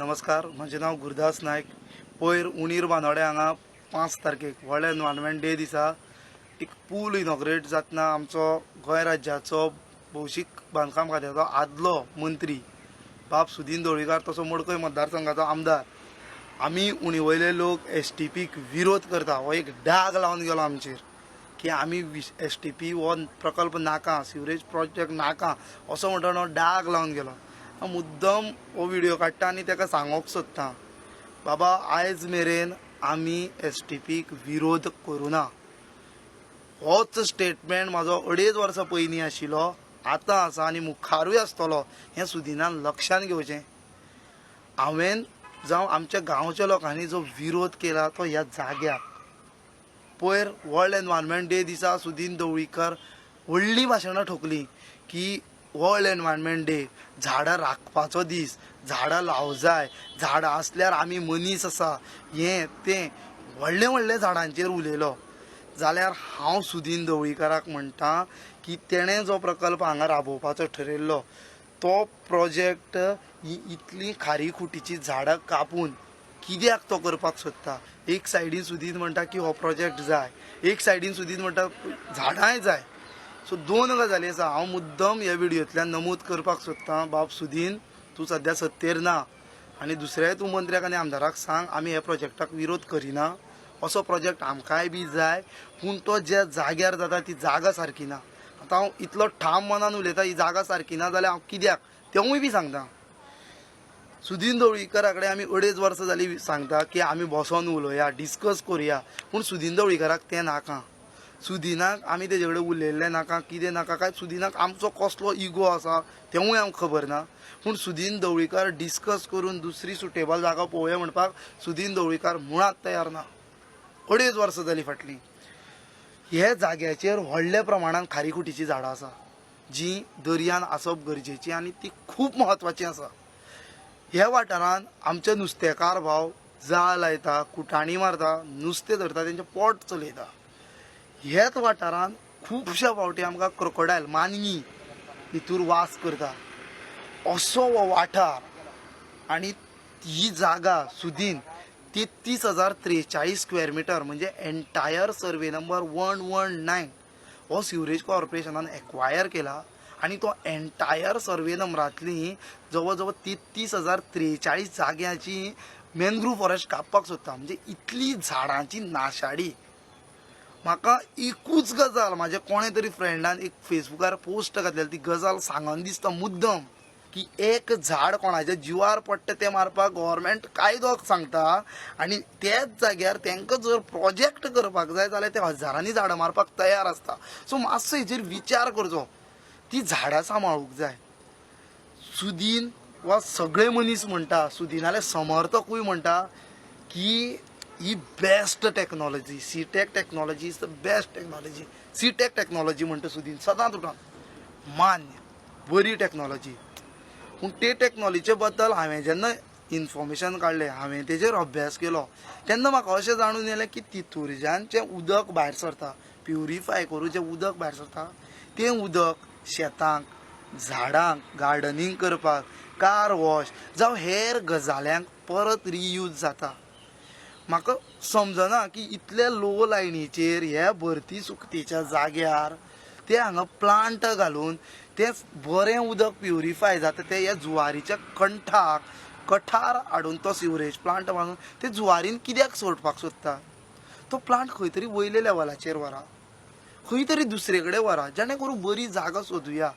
नमस्कार, म्हजें नांव गुरदास नायक. पयर उणीर बांदोडे हांगा 5 तारखेक वर्ल्ड एनवायरमेंट डे दिसा एक पूल इनॉग्रेट जातना आमचो गोंय राज्याचो भौशीक बांदकाम खात्याचो आदलो मंत्री बाब सुदीन ढवळीकर तसो मडकय मतदारसंघाचो आमदार आमी उणी वयले लोक STPक विरोध करता हो एक डाग लावन गेलो आमचेर की आमी STP हो प्रकल्प नाका, सिवरेज प्रोजेक्ट नाका असो म्हणटा हो डाग लावन गेलो. मुद्दम हो व्हिडिओ काडटा आनी ताका सांगोंक सोदता बाबा आयज मेरेन आमी STPक विरोध करूना. होच स्टेटमेंट म्हाजो 2.5 वर्सां पयलीं आशिल्लो, आतां आसा आनी मुखारूय आसतलो हें सुदिनान लक्षांत घेवचें. हांवें जावं आमच्या गांवच्या लोकांनी जो विरोध केला तो ह्या जाग्यार पयर वर्ल्ड एनवायरमेंट डे दिसा सुदीन ढवळीकर व्हडली भाशणां ठोकली की वर्ल्ड एनवायरमेंट डे झाडां राखपाचो दीस, झाडां लाव जाय, झाडां आसल्यार आमी मनीस आसा, हें तें व्हडले व्हडले झाडांचेर उलयलो. जाल्यार हांव सुदीन ढवळीकराक म्हणटा की तेणें जो प्रकल्प हांगा राबोवपाचो ठरयल्लो तो प्रोजेक्ट ही इतली खारी खुटीची झाडां कापून कित्याक तो करपाक सोदता. एक सायडीन सुदीन म्हणटा की हो प्रोजेक्ट जाय, एक सायडीन सुदीन म्हणटा झाडांय जाय. सो दोन गजाली आसा. हांव मुद्दम ह्या व्हिडिओंतल्यान नमूद करपाक सोदतां बाब सुदीन तूं सद्या सत्तेर ना आनी दुसऱ्याय तूं मंत्र्याक आनी आमदाराक सांग आमी ह्या प्रोजेक्टाक विरोध करिना. असो प्रोजेक्ट आमकांय बी जाय, पूण तो ज्या जाग्यार जाता ती जागा सारकी ना. आतां हांव इतलो ठाम मनान उलयता ही जागा सारकी ना जाल्यार हांव कित्याक तेवूय बी सांगता. सुदीन ढवळीकरा कडेन आमी 2.5 वर्सां जालीं सांगता की आमी बसोन उलोवया, डिस्कस करुया, पूण सुदीन ढवळीकराक तें नाका. सुदिनाक आमी तेजे कडेन उलयल्लें नाका, कितें नाका काय सुदिनाक आमचो कसलो इगो आसा तेवूय आमकां खबर ना. पूण सुदीन ढवळीकर डिस्कस करून दुसरी सुटेबल जागा पळोवया म्हणपाक सुदीन ढवळीकर मुळात तयार ना. 2.5 वर्सां जालीं फाटलीं. हे जाग्याचेर व्हडल्या प्रमाणान खारी खुटीची झाडां आसा जीं दर्यान आसप गरजेचीं आनी ती खूब म्हत्वाचीं आसा. ह्या वाठारांत आमचे नुस्तेकार भाव जाळ लायता, कुटाणी मारता, नुस्तें धरता, तेंचें पोट चलयता. ह्याच वाठारांत खुबश्या फावटी आमकां क्रोकोडायल मानवी भितर वास करता असो हो वाठार आनी ही जागा सुदीन 33,043 स्क्वेअर मिटर म्हणजे एंटायर सर्वे नंबर 119 हो सिवरेज कॉर्पोरेशनान एक्वायर केला आनी तो एंटायर सर्वे नंबरांतली जवळ जवळ 33,043 जाग्याची मॅंग्रोव फॉरेस्ट कापपाक सोदता. म्हणजे इतली झाडांची नाशाडी. म्हाका एकूच गजाल म्हाज्या कोणें तरी फ्रेंडान एक फेसबुकार पोस्ट घातलेली ती गजाल सांगन दिसता मुद्दम की एक झाड कोणाच्या जिवार पडटा तें मारपाक गव्हर्मेंट कायदो सांगता आनी त्याच जाग्यार तांकां जर प्रोजेक्ट करपाक जाय जाल्यार ते हजारांनी झाडां मारपाक तयार आसता. सो मातसो हेचेर विचार करचो. ती झाडां सांबाळूंक जाय. सुदीन वा सगळे मनीस म्हणटा, सुदीनाले समर्थकूय म्हणटा की ही best technology, Seatech technology is the best technology. Seatech technology म्हणटा सुदीन सदांच उठोन मान्य बरी टेक्नॉलॉजी. पूण ते टेक्नॉलॉजी बद्दल हांवें जेन्ना इन्फॉर्मेशन काडलें, हांवें तेजेर अभ्यास केलो तेन्ना म्हाका अशें जाणून येलें की तितूरच्यान जें उदक भायर सरता, प्युरिफाय करून जें उदक भायर सरता तें उदक शेतांक, झाडांक, गार्डनिंग करपाक, कार वॉश जावं हेर गजाल्यांक परत रियूज जाता. म्हाका समजना की इतल्या लो लायनीचेर ह्या भरती सुकतेच्या जाग्यार ते हांगा प्लांट घालून तें बरें उदक प्युरिफाय जाता तें ह्या जुवारीच्या कंठाक कठार हाडून तो सिवरेज प्लांट बांदून ते जुवारीन कित्याक सोडपाक सोदता. तो प्लांट खंय तरी वयल्या लेवलाचेर व्हरा, खंय तरी दुसरे कडेन व्हरा, जेणे करून बरी जागा सोदुया.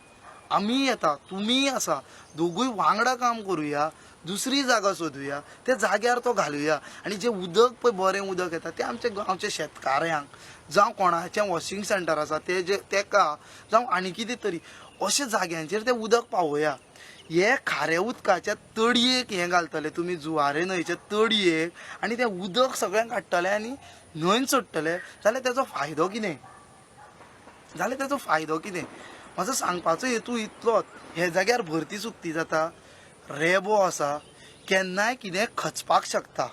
आमी येता, तुमी आसा, दोगूय वांगडा काम करुया, दुसरी जागा सोदुया, त्या जाग्यार तो घालुया आनी जें उदक पळय बरें उदक येता तें आमच्या गांवच्या शेतकाऱ्यांक जावं कोणाचें वॉशिंग सेंटर आसा तेका जावं आनी कितें तरी अशा जाग्यांचेर तें उदक पावोवया. हे खाऱ्या उदकाच्या तडयेक हें घालतले तुमी जुवारे न्हंयच्या तडयेक आनी तें उदक सगळें काडटले आनी न्हंयन सोडटले जाल्यार तेजो फायदो कितें. म्हाजो सांगपाचो हेतू इतलोच. हे जाग्यार भरती सुकती जाता, रेबो आसा, केन्नाय कितें खचपाक शकता.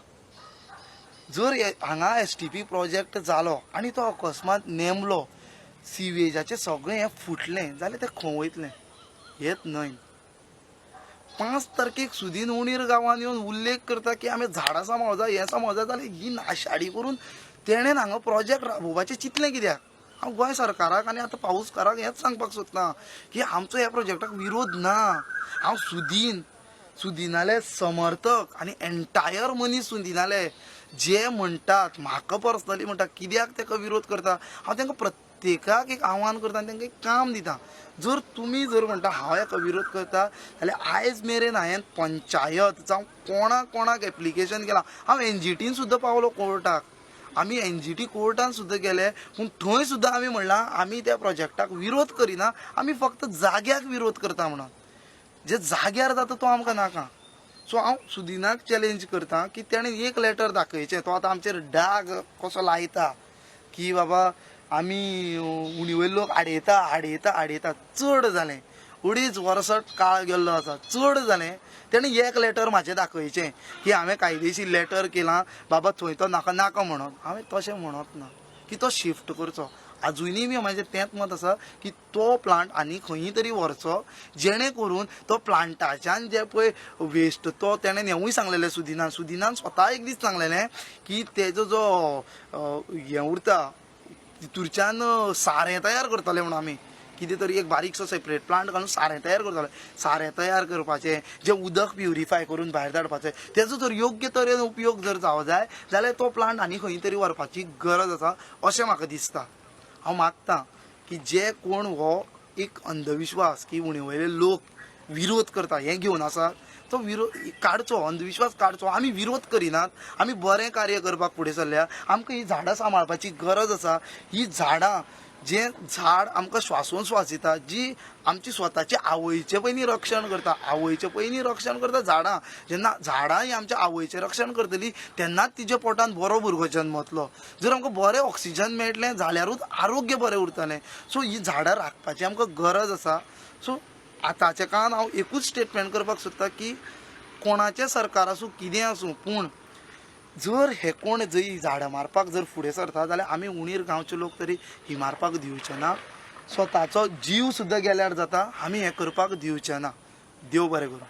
जर हांगा STP प्रोजेक्ट जालो आनी तो अकस्मात नेमलो, सिवेजाचें सगळें हें फुटलें जाल्यार तें खंय वयतलें. हेच न्हय. 5 तारखेक सुदीन उणीर गांवांत येवन उल्लेख करता की आमी झाडां सांबाळजा हें सांबाळजा जाल्यार ही नाशाडी करून तेणेन हांगा प्रोजेक्ट राबोवपाचें चिंतलें कित्याक? हांव गोंय सरकाराक आनी आतां पाऊसकाराक हेंच सांगपाक सोदतां की आमचो ह्या प्रोजेक्टाक विरोध ना. हांव सुदिनाले समर्थक आनी एंटायर मनीस सुदिनाले जे म्हणटात म्हाका पर्सनली म्हणटा कित्याक ताका विरोध करता हांव तांकां प्रत्येकाक एक आव्हान करता आनी तांकां एक काम दिता. जर तुमी जर म्हणटा हांव हाका विरोध करता जाल्यार आयज मेरेन हांवें पंचायत जावं कोणाक एप्लिकेशन केलां. हांव NGTन सुद्दां पावलो कोर्टाक. आमी NGT कोर्टान सुद्दां गेले पूण थंय सुद्दां आमी म्हणलां आमी त्या प्रोजेक्टाक विरोध करिना आमी फक्त जाग्याक विरोध करता म्हणून. जे जाग्यार जाता तो आमकां नाका. सो हांव सुदिनाक चॅलेंज करता की तेणें एक लेटर दाखयचें. तो आतां आमचेर डाग कसो लायता की बाबा आमी उणी वयले लोक आडयता चड जालें. 2.5 वर्सां काळ गेल्लो आसा चड जालें. तेणें एक लेटर म्हाजें दाखयचें की हांवें कायदेशीर लेटर केलां बाबा थंय तो नाका म्हणून. हांवें तशें म्हणत ना की तो शिफ्ट करचो. आजुनूय बी म्हाजें तेंच मत आसा की तो प्लांट आनी खंय तरी व्हरचो जेणे करून तो प्लांटाच्यान जे पळय वेस्ट तो तेणें हेंवूय सांगलेलें सुदिनान स्वता एक दीस सांगलेलें की तेजो जो हें उरता तितूरच्यान सारें तयार करतले म्हणून आमी कितें तरी एक बारीकसो सेपरेट प्लांट घालून सारें तयार करतले. सारें तयार करपाचें जे उदक प्युरिफाय करून भायर धाडपाचें तेजो जर योग्य तरेन उपयोग जर जावं जाय जाल्यार तो प्लांट आनी खंय तरी व्हरपाची गरज आसा अशें म्हाका दिसता. हांव मागतां की जे कोण हो एक अंधविश्वास की उणे वयले लोक विरोध करता हें घेवन आसा तो विरोध काडचो. अंधविश्वास काडचो. आमी विरोध करिनात. आमी बरें कार्य करपाक फुडें सरल्या. आमकां ही झाडां सांबाळपाची गरज आसा. ही झाडां जे झाड आमकां स्वासोश्वास दिता जी आमची स्वताची आवयचें पयलीं रक्षण करता झाडां. जेन्ना झाडां ही आमच्या आवयचें रक्षण करतलीं तेन्नाच तिच्या पोटांत बरो भुरगो जल्मतलो. जर आमकां बरें ऑक्सिजन मेळटलें जाल्यारूच आरोग्य बरें उरतलें. सो ही झाडां राखपाची आमकां गरज आसा. सो आतांच्या काळान हांव एकूच स्टेटमेंट करपाक सोदता की कोणाचें सरकार आसूं कितें आसूं पूण जर हे कोण जंय झाडां मारपाक जर फुडें सरता जाल्यार आमी उणीर गांवचे लोक तरी ही मारपाक दिवचे ना. स्वताचो जीव सुद्दां गेल्यार जाता आमी हें करपाक दिवचे ना. देव बरें करूं.